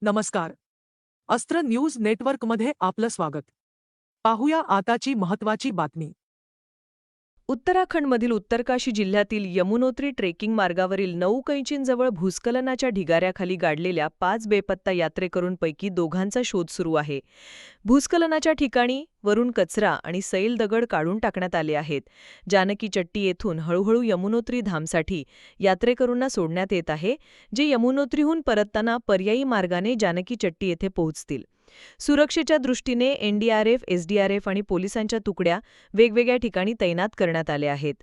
नमस्कार. अस्त्र न्यूज नेटवर्कमध्ये आपलं स्वागत. पाहूया आताची महत्त्वाची बातमी. उत्तराखंडमधील उत्तरकाशी जिल्ह्यातील यमुनोत्री ट्रेकिंग मार्गावरील 9 कैचींजवळ भूस्खलनाच्या ढिगाऱ्याखाली गाडलेल्या 5 बेपत्ता यात्रेकरूंपैकी दोघांचा शोध सुरू आहे. भूस्खलनाच्या ठिकाणी वरून कचरा आणि सैल दगड काढून टाकण्यात आले आहेत. जानकी चट्टी येथून हळूहळू यमुनोत्री धामसाठी यात्रेकरूंना सोडण्यात येत आहे, जे यमुनोत्रीहून परतताना पर्यायी मार्गाने जानकी चट्टी येथे पोहोचतील. सुरक्षेच्या दृष्टीने एनडीआरएफ, एसडीआरएफ आणि पोलिसांच्या तुकड्या वेगवेगळ्या ठिकाणी तैनात करण्यात आल्या आहेत.